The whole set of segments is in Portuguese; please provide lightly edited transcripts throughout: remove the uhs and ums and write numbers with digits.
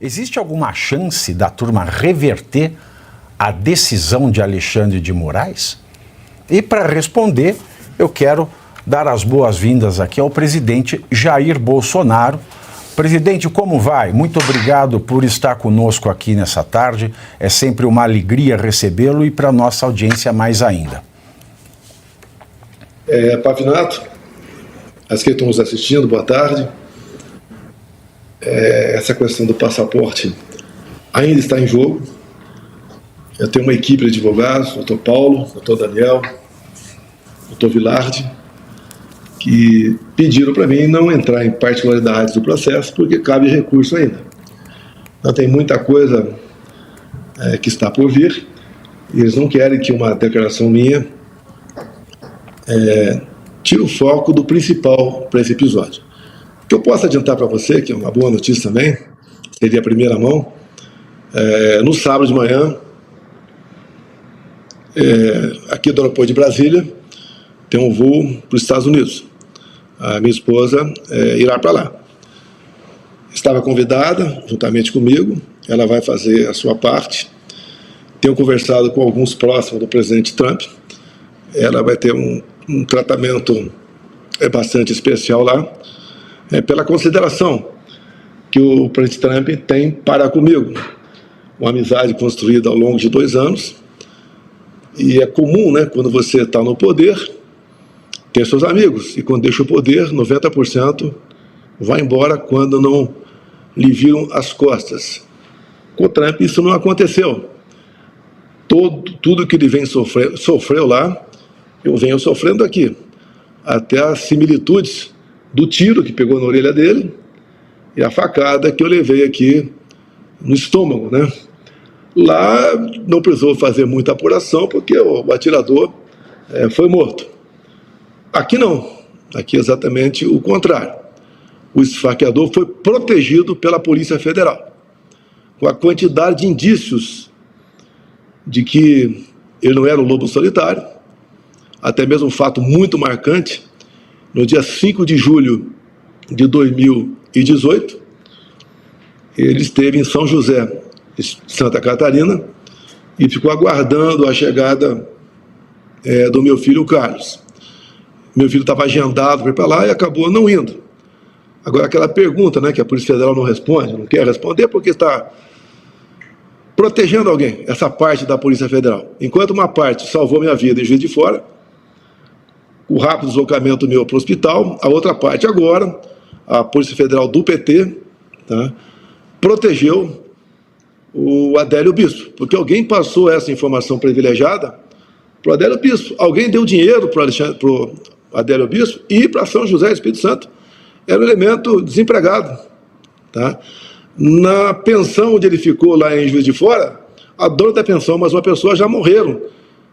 Existe alguma chance da turma reverter a decisão de Alexandre de Moraes? E para responder, eu quero dar as boas-vindas aqui ao presidente Jair Bolsonaro. Presidente, como vai? Muito obrigado por estar conosco aqui nessa tarde. É sempre uma alegria recebê-lo e para a nossa audiência mais ainda. Pavinato, as que estão nos assistindo, boa tarde. Essa questão do passaporte ainda está em jogo. Eu tenho uma equipe de advogados, doutor Paulo, doutor Daniel, doutor Vilardi, que pediram para mim não entrar em particularidades do processo, porque cabe recurso ainda. Então tem muita coisa que está por vir, e eles não querem que uma declaração minha tire o foco do principal para esse episódio. O que eu posso adiantar para você, que é uma boa notícia também, seria a primeira mão, no sábado de manhã, aqui do aeroporto de Brasília, tem um voo para os Estados Unidos. A minha esposa irá para lá. Estava convidada, juntamente comigo, ela vai fazer a sua parte. Tenho conversado com alguns próximos do presidente Trump. Ela vai ter um tratamento bastante especial lá, pela consideração que o presidente Trump tem para comigo. Uma amizade construída ao longo de 2 anos. E é comum, né, quando você está no poder, ter seus amigos. E quando deixa o poder, 90% vai embora quando não lhe viram as costas. Com o Trump isso não aconteceu. Tudo que ele vem sofreu lá, eu venho sofrendo aqui. Até as similitudes do tiro que pegou na orelha dele e a facada que eu levei aqui no estômago, né? Lá não precisou fazer muita apuração porque o atirador foi morto. Aqui não, aqui é exatamente o contrário. O esfaqueador foi protegido pela Polícia Federal, com a quantidade de indícios de que ele não era o lobo solitário, até mesmo um fato muito marcante. No dia 5 de julho de 2018, ele esteve em São José, Santa Catarina, e ficou aguardando a chegada do meu filho Carlos. Meu filho estava agendado para ir para lá e acabou não indo. Agora aquela pergunta, né, que a Polícia Federal não responde, não quer responder porque está protegendo alguém, essa parte da Polícia Federal. Enquanto uma parte salvou minha vida em Juiz de Fora, o rápido deslocamento meu para o hospital, a outra parte agora, a Polícia Federal do PT, tá, protegeu o Adélio Bispo, porque alguém passou essa informação privilegiada para o Adélio Bispo. Alguém deu dinheiro para o Adélio Bispo e para São José do Espírito Santo. Era um elemento desempregado. Tá? Na pensão onde ele ficou lá em Juiz de Fora, a dona da pensão, mas uma pessoa já morreram.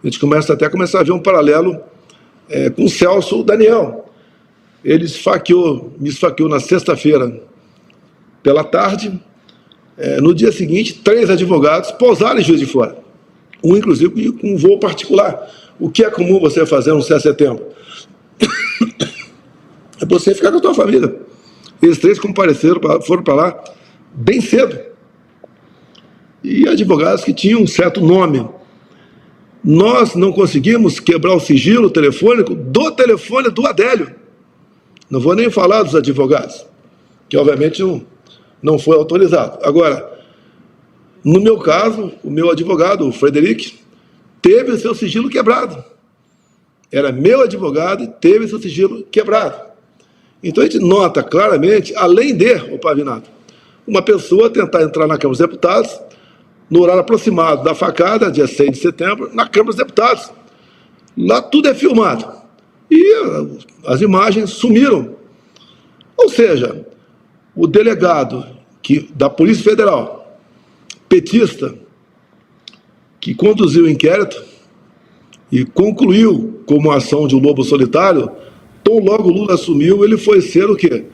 A gente começa a ver um paralelo com o Celso Daniel. Ele me esfaqueou na sexta-feira pela tarde. No dia seguinte, 3 advogados pousaram em Juiz de Fora. Um, inclusive, com um voo particular. O que é comum você fazer no 7 de setembro? É você ficar com a sua família. Eles 3 compareceram, foram para lá bem cedo. E advogados que tinham um certo nome. Nós não conseguimos quebrar o sigilo telefônico do telefone do Adélio. Não vou nem falar dos advogados, que obviamente não foi autorizado. Agora, no meu caso, o meu advogado, o Frederic, teve o seu sigilo quebrado. Era meu advogado e teve o seu sigilo quebrado. Então a gente nota claramente, além de, o Pavinato, uma pessoa tentar entrar na Câmara dos Deputados, no horário aproximado da facada, dia 6 de setembro, na Câmara dos Deputados. Lá tudo é filmado. E as imagens sumiram. Ou seja, o delegado da Polícia Federal, petista, que conduziu o inquérito e concluiu como ação de um lobo solitário, tão logo Lula assumiu, ele foi ser o quê?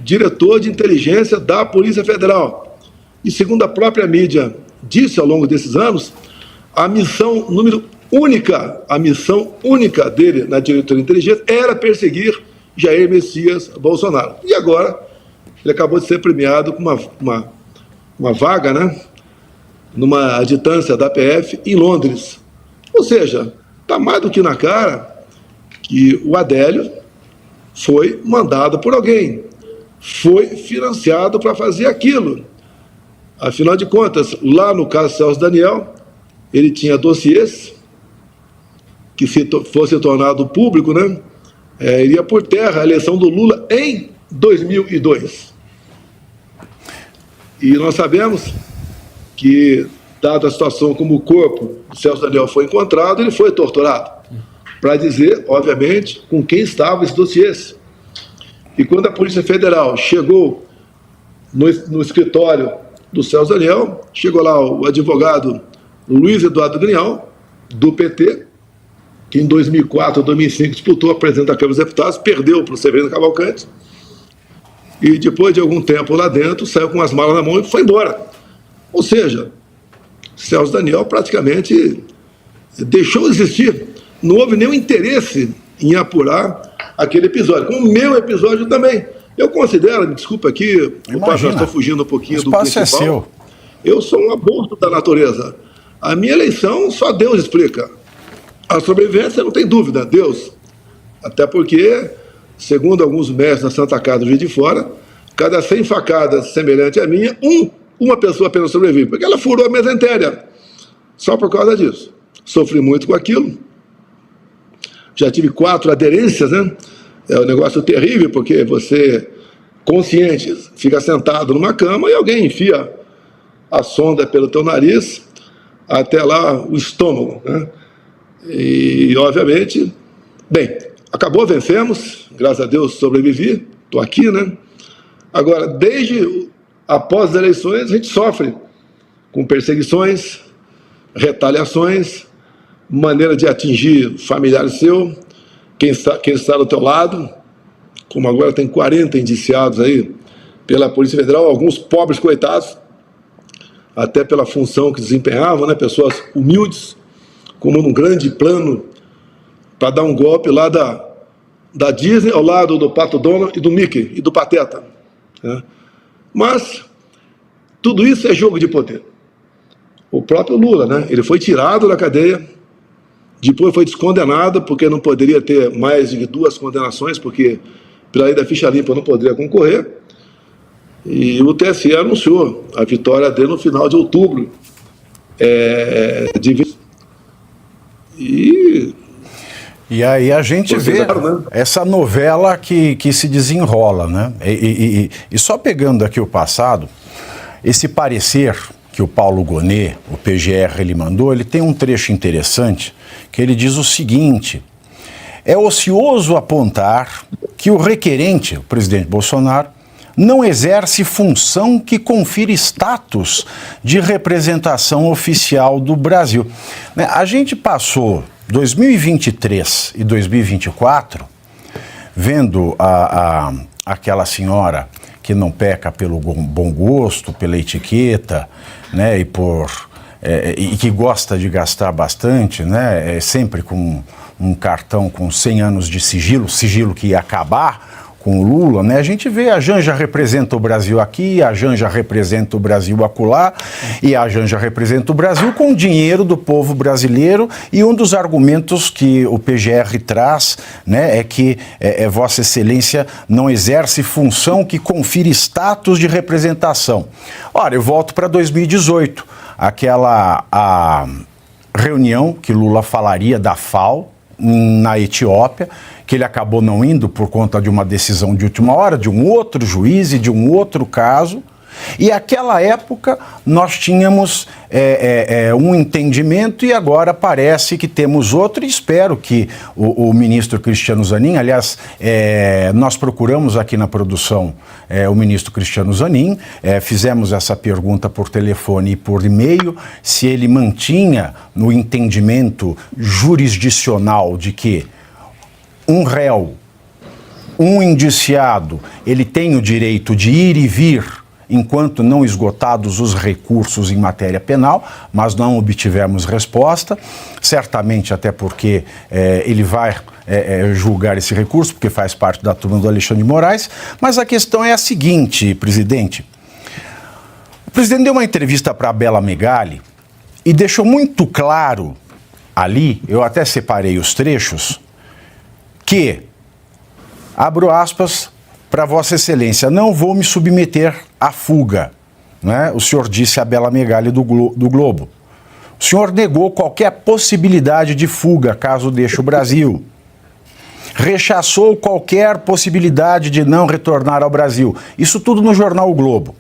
Diretor de inteligência da Polícia Federal. E segundo a própria mídia disse ao longo desses anos, a missão única dele na diretoria de inteligência era perseguir Jair Messias Bolsonaro. E agora ele acabou de ser premiado com uma vaga, né, numa adjutância da PF em Londres. Ou seja, está mais do que na cara que o Adélio foi mandado por alguém, foi financiado para fazer aquilo. Afinal de contas, lá no caso Celso Daniel, ele tinha dossiês que, se fosse tornado público, né, iria por terra a eleição do Lula em 2002. E nós sabemos que, dada a situação como o corpo do Celso Daniel foi encontrado, ele foi torturado, para dizer, obviamente, com quem estava esse dossiês. E quando a Polícia Federal chegou no escritório do Celso Daniel, chegou lá o advogado Luiz Eduardo Grignal, do PT, que em 2004 ou 2005 disputou a presidência da Câmara dos Deputados, perdeu para o Severino Cavalcante, e depois de algum tempo lá dentro, saiu com as malas na mão e foi embora. Ou seja, Celso Daniel praticamente deixou de existir. Não houve nenhum interesse em apurar aquele episódio, como o meu episódio também. Eu considero, me desculpa aqui, já estou fugindo um pouquinho do principal. É seu. Eu sou um aborto da natureza. A minha eleição só Deus explica. A sobrevivência não tem dúvida, Deus. Até porque, segundo alguns mestres da Santa Casa do Juiz de Fora, cada 100 facadas semelhante à minha, uma pessoa apenas sobrevive, porque ela furou a mesentéria. Só por causa disso. Sofri muito com aquilo. Já tive 4 aderências, né? É um negócio terrível, porque você, consciente, fica sentado numa cama e alguém enfia a sonda pelo teu nariz até lá o estômago, né? E, obviamente, bem, acabou, vencemos, graças a Deus sobrevivi, estou aqui, né? Agora, desde após as eleições, a gente sofre com perseguições, retaliações, maneira de atingir familiares seu, quem está do teu lado, como agora tem 40 indiciados aí pela Polícia Federal, alguns pobres coitados, até pela função que desempenhavam, né, pessoas humildes, como num grande plano para dar um golpe lá da Disney ao lado do Pato Donald e do Mickey e do Pateta, né? Mas tudo isso é jogo de poder. O próprio Lula, né, ele foi tirado da cadeia, depois foi descondenado, porque não poderia ter mais de 2 condenações, porque pela lei da ficha limpa não poderia concorrer. E o TSE anunciou a vitória dele no final de outubro. E aí a gente vê essa novela que se desenrola, né? E só pegando aqui o passado, esse parecer que o Paulo Gonet, o PGR, ele mandou, ele tem um trecho interessante, que ele diz o seguinte: é ocioso apontar que o requerente, o presidente Bolsonaro, não exerce função que confira status de representação oficial do Brasil. A gente passou 2023 e 2024 vendo aquela senhora que não peca pelo bom gosto, pela etiqueta, né, e que gosta de gastar bastante, né, sempre com um cartão com 100 anos de sigilo que ia acabar com o Lula, né? A gente vê a Janja representa o Brasil aqui, a Janja representa o Brasil acolá, e a Janja representa o Brasil com o dinheiro do povo brasileiro, e um dos argumentos que o PGR traz, né, é que Vossa Excelência não exerce função que confira status de representação. Ora, eu volto para 2018, a reunião que Lula falaria da FAO na Etiópia, que ele acabou não indo por conta de uma decisão de última hora, de um outro juiz e de um outro caso. E aquela época nós tínhamos um entendimento e agora parece que temos outro, e espero que o ministro Cristiano Zanin, aliás, nós procuramos aqui na produção o ministro Cristiano Zanin, fizemos essa pergunta por telefone e por e-mail, se ele mantinha no entendimento jurisdicional de que um réu, um indiciado, ele tem o direito de ir e vir enquanto não esgotados os recursos em matéria penal, mas não obtivemos resposta, certamente até porque ele vai julgar esse recurso, porque faz parte da turma do Alexandre de Moraes. Mas a questão é a seguinte, presidente: O presidente deu uma entrevista para a Bela Megali e deixou muito claro ali, eu até separei os trechos, que, abro aspas, para Vossa Excelência, não vou me submeter à fuga, né? O senhor disse a Bela Megali do Globo. O senhor negou qualquer possibilidade de fuga caso deixe o Brasil. Rechaçou qualquer possibilidade de não retornar ao Brasil. Isso tudo no jornal O Globo.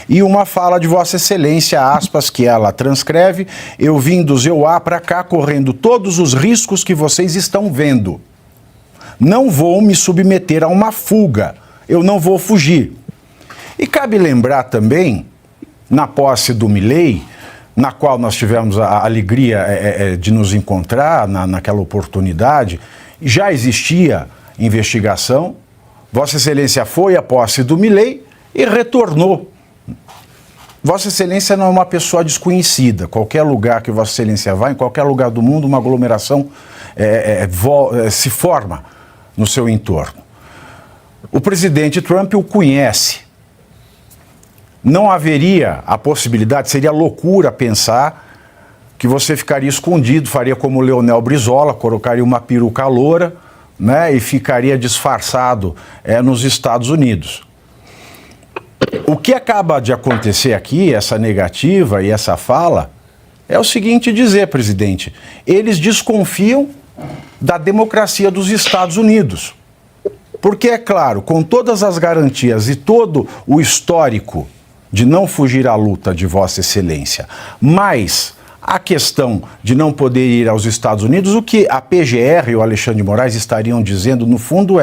E uma fala de Vossa Excelência, aspas, que ela transcreve: eu vim do Zeuá para cá correndo todos os riscos que vocês estão vendo. Não vou me submeter a uma fuga. Eu não vou fugir. E cabe lembrar também, na posse do Milei, na qual nós tivemos a alegria de nos encontrar naquela oportunidade, já existia investigação, Vossa Excelência foi à posse do Milei e retornou. Vossa Excelência não é uma pessoa desconhecida. Qualquer lugar que Vossa Excelência vá, em qualquer lugar do mundo, uma aglomeração se forma no seu entorno. O presidente Trump o conhece. Não haveria a possibilidade, seria loucura pensar que você ficaria escondido, faria como o Leonel Brizola, colocaria uma peruca loura, né, e ficaria disfarçado nos Estados Unidos. O que acaba de acontecer aqui, essa negativa e essa fala, é o seguinte dizer, presidente, eles desconfiam da democracia dos Estados Unidos. Porque, é claro, com todas as garantias e todo o histórico de não fugir à luta de Vossa Excelência, mas a questão de não poder ir aos Estados Unidos, o que a PGR e o Alexandre de Moraes estariam dizendo, no fundo,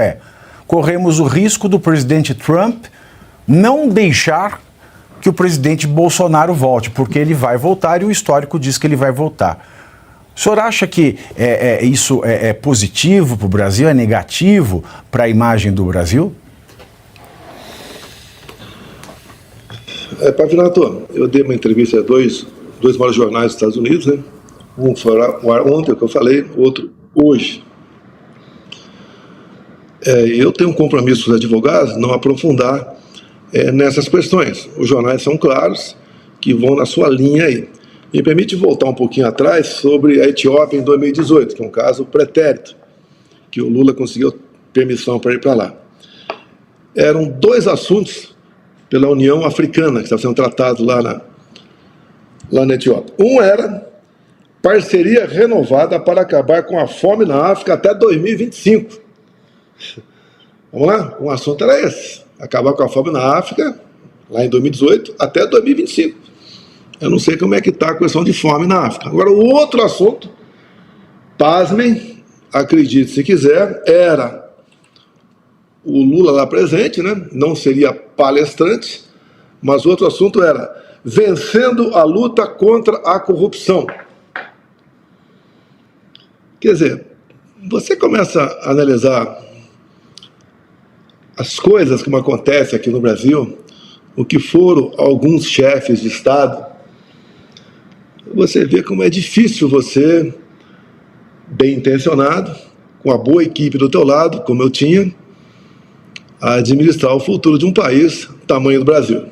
corremos o risco do presidente Trump não deixar que o presidente Bolsonaro volte, porque ele vai voltar e o histórico diz que ele vai voltar. O senhor acha que isso é positivo para o Brasil, é negativo para a imagem do Brasil? Pavinato, eu dei uma entrevista a dois maiores jornais dos Estados Unidos, né? Um foi ontem, que eu falei, outro hoje. Eu tenho um compromisso com os advogados não aprofundar nessas questões. Os jornais são claros, que vão na sua linha aí. Me permite voltar um pouquinho atrás sobre a Etiópia em 2018, que é um caso pretérito, que o Lula conseguiu permissão para ir para lá. Eram dois assuntos pela União Africana, que estava sendo tratado lá na Etiópia. Um era parceria renovada para acabar com a fome na África até 2025. Vamos lá? Um assunto era esse, acabar com a fome na África, lá em 2018, até 2025. Eu não sei como é que está a questão de fome na África. Agora, o outro assunto, pasmem, acredite se quiser, era o Lula lá presente, né? Não seria palestrante, mas o outro assunto era vencendo a luta contra a corrupção. Quer dizer, você começa a analisar as coisas como acontece aqui no Brasil, o que foram alguns chefes de Estado, você vê como é difícil você, bem intencionado, com a boa equipe do teu lado, como eu tinha, administrar o futuro de um país do tamanho do Brasil.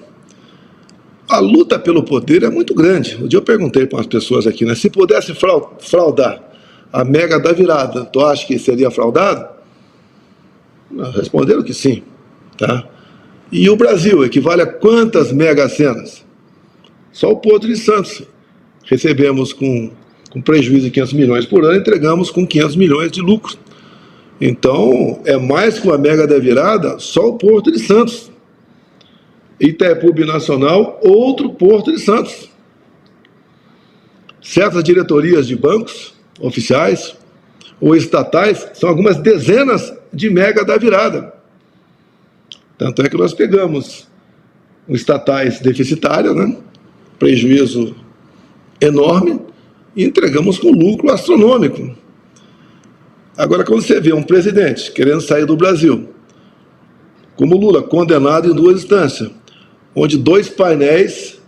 A luta pelo poder é muito grande. Um dia eu perguntei para umas pessoas aqui, né, se pudesse fraudar a mega da virada, tu acha que seria fraudado? Responderam que sim. Tá? E o Brasil equivale a quantas mega senas? Só o Porto de Santos. Recebemos com prejuízo de 500 milhões por ano, entregamos com 500 milhões de lucro. Então, é mais que uma mega da virada, só o Porto de Santos. Itaipu Binacional, outro Porto de Santos. Certas diretorias de bancos oficiais ou estatais são algumas dezenas de mega da virada. Tanto é que nós pegamos estatais deficitárias, né? Prejuízo enorme, e entregamos com lucro astronômico. Agora, quando você vê um presidente querendo sair do Brasil, como Lula, condenado em 2 instâncias, onde 2 painéis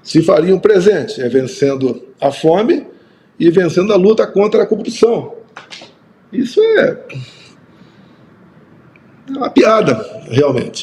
se fariam presentes, vencendo a fome e vencendo a luta contra a corrupção. Isso é uma piada, realmente.